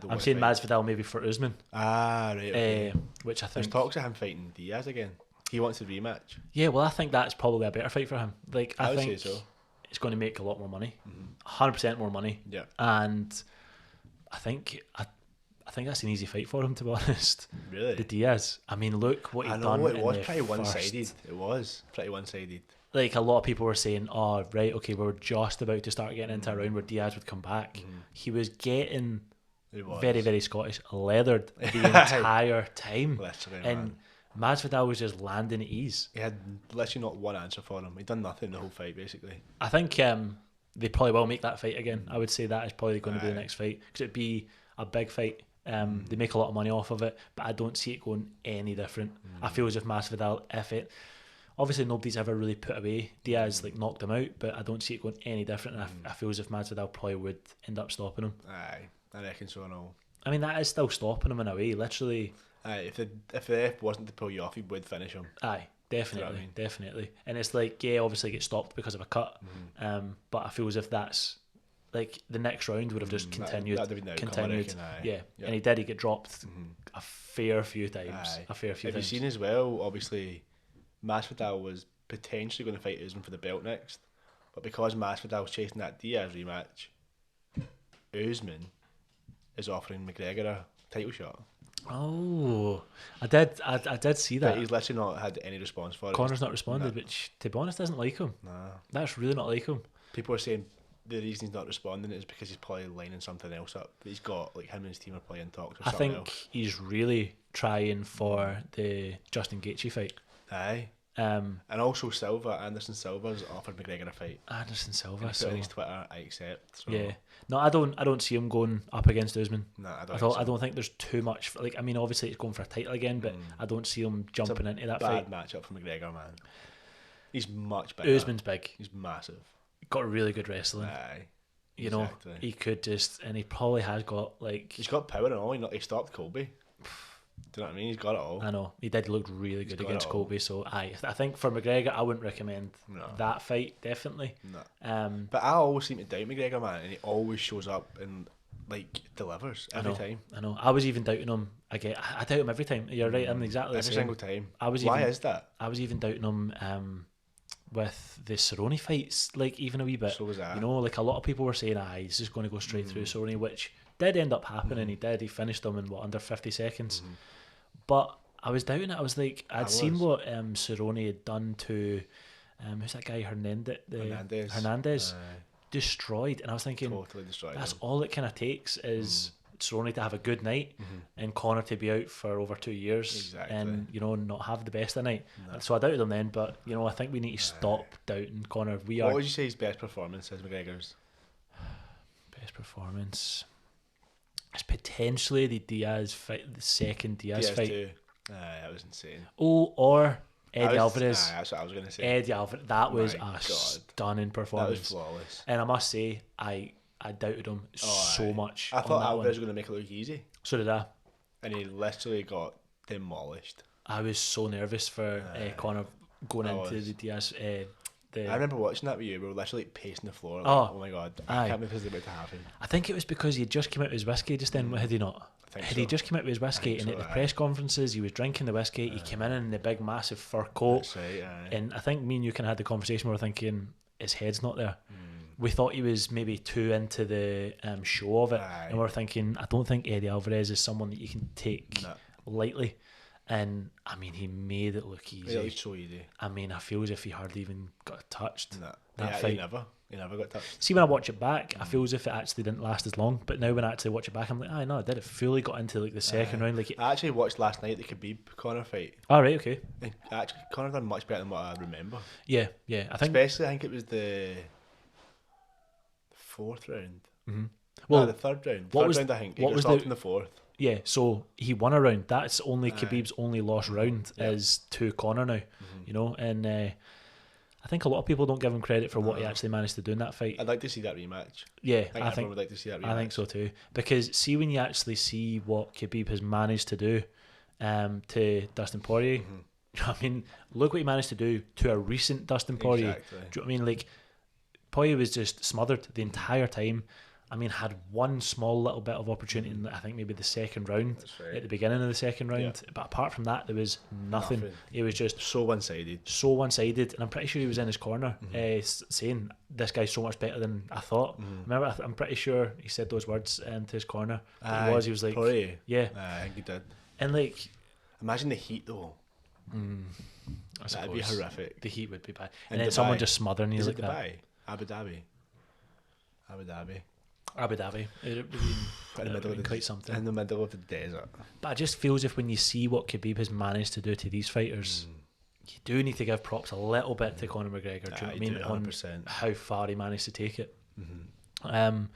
I'm saying Masvidal maybe for Usman. Ah, right. Okay. Which I think... There's talks of him fighting Diaz again. He wants a rematch. Yeah, well, I think that's probably a better fight for him. Like, I would think say so. it's going to make a lot more money. 100% more money. Yeah. And I think that's an easy fight for him, to be honest. Really? The Diaz. I mean, look what he's done. It was pretty one-sided. It was pretty one-sided. Like, a lot of people were saying, oh, right, okay, we're just about to start getting into a round where Diaz would come back. He was getting very, very Scottish, leathered the entire time. Literally, and Masvidal was just landing at ease. He had literally not one answer for him. He'd done nothing the whole fight, basically. I think they probably will make that fight again. I would say that is probably going to be the next fight, because it'd be a big fight. They make a lot of money off of it, but I don't see it going any different. I feel as if Masvidal, obviously nobody's ever really put away Diaz, like knocked him out, but I don't see it going any different. And I feel as if Masvidal probably would end up stopping him. Aye, I reckon so and all. I mean, that is still stopping him in a way, literally. Aye, if the F wasn't to pull you off, he would finish him. Aye, definitely, definitely. And it's like, yeah, obviously get stopped because of a cut, but I feel as if that's like the next round would have just continued. That'd have been the outcome, I reckon, yeah. And he did get dropped a fair few times. Have you seen as well, obviously, Masvidal was potentially going to fight Usman for the belt next, but because Masvidal was chasing that Diaz rematch, Usman is offering McGregor a title shot. Oh, I did see that. But he's literally not had any response for it. Connor's not responded, which, to be honest, doesn't like him. Nah. That's really not like him. People are saying the reason he's not responding is because he's probably lining something else up. He's got, like, him and his team are playing talks or something else. I think he's really trying for the Justin Gaethje fight. Aye. And also Anderson Silva's offered McGregor a fight. Anderson Silva. And on his Twitter, I accept. So. Yeah. No, I don't see him going up against Usman. No, I don't think there's too much. Like, I mean, obviously it's going for a title again, but I don't see him jumping into that fight. Bad matchup for McGregor, man. He's much bigger. Usman's big. He's massive. Got really good wrestling. Aye. You know, he could just, and he probably has got, like... He's got power and all. He stopped Colby. Do you know what I mean? He's got it all. I know. He did look really good against Colby, so I think for McGregor, I wouldn't recommend that fight, definitely. No. But I always seem to doubt McGregor, man, and he always shows up and, like, delivers every time. I know. I was even doubting him again. I doubt him every time. You're right, I'm exactly the same. Every single time. Why is that? I was even doubting him with the Cerrone fights, like, even a wee bit. So was I. You know, like, a lot of people were saying, he's just going to go straight through Cerrone, which did end up happening. He did. He finished him in, under 50 seconds. But I was doubting it. I was like, I'd seen what Cerrone had done to, who's that guy, Hernandez. Destroyed. And I was thinking, totally destroyed. That's all it kind of takes is Cerrone to have a good night and Conor to be out for over 2 years and, you know, not have the best of night. No. So I doubted him then, but, you know, I think we need to stop doubting Conor. What would you say his best performance is, McGregor's? Best performance? It's potentially the Diaz fight, the second Diaz fight. Too. That was insane. Oh, or Eddie Alvarez. That's what I was going to say. Eddie Alvarez. That was stunning performance. That was flawless. And I must say, I doubted him so much. I thought Alvarez was going to make it look easy. So did I. And he literally got demolished. I was so nervous for Conor going into the Diaz. I remember watching that with you. We were literally pacing the floor. Like, oh my god! I can't believe this is about to happen. I think it was because he had just come out with his whiskey just then. Had he not? He just come out with his whiskey, and at the press conferences, he was drinking the whiskey. He came in the big, massive fur coat. That's right, and I think me and you kind of had the conversation. We were thinking his head's not there. We thought he was maybe too into the show of it, and we were thinking, I don't think Eddie Alvarez is someone that you can take lightly. And I mean, he made it look easy. It was so easy. I mean, I feel as if he hardly even got touched. That fight. He never got touched. See, when I watch it back, I feel as if it actually didn't last as long. But now when I actually watch it back, I'm like, no, I did. It fully got into like the second round. Like I actually watched last night the Khabib Conor fight. Oh, right, okay. And actually, Conor done much better than what I remember. Yeah. I think especially, I think it was the fourth round. Mm-hmm. Well, the third round. What was round, I think. What was in the fourth? Yeah, so he won a round. That's only Khabib's only lost round is to Conor now. You know, and I think a lot of people don't give him credit for what he actually managed to do in that fight. I'd like to see that rematch. Yeah, I think would like to see that rematch. I think so too. Because see, when you actually see what Khabib has managed to do to Dustin Poirier, I mean, look what he managed to do to a recent Dustin Poirier. Exactly. Do you know what I mean? Like, Poirier was just smothered the entire time. I mean, had one small little bit of opportunity in, I think, maybe the second round, That's right. at the beginning of the second round. But apart from that, there was nothing. It was just So one-sided. so one-sided, and I'm pretty sure he was in his corner saying, "This guy's so much better than I thought." Remember, I'm pretty sure he said those words to his corner. He was like, Poirier. yeah. I think he did. And like, imagine the heat though. That'd be horrific. The heat would be bad. And And then Dubai. someone just smothering you Is like it that. Dubai? Abu Dhabi. Abu Dhabi. It would have been quite something. In the middle of the desert. But I just feel as if when you see what Khabib has managed to do to these fighters, you do need to give props a little bit to Conor McGregor. Do you know what I mean? do, 100%. On how far he managed to take it.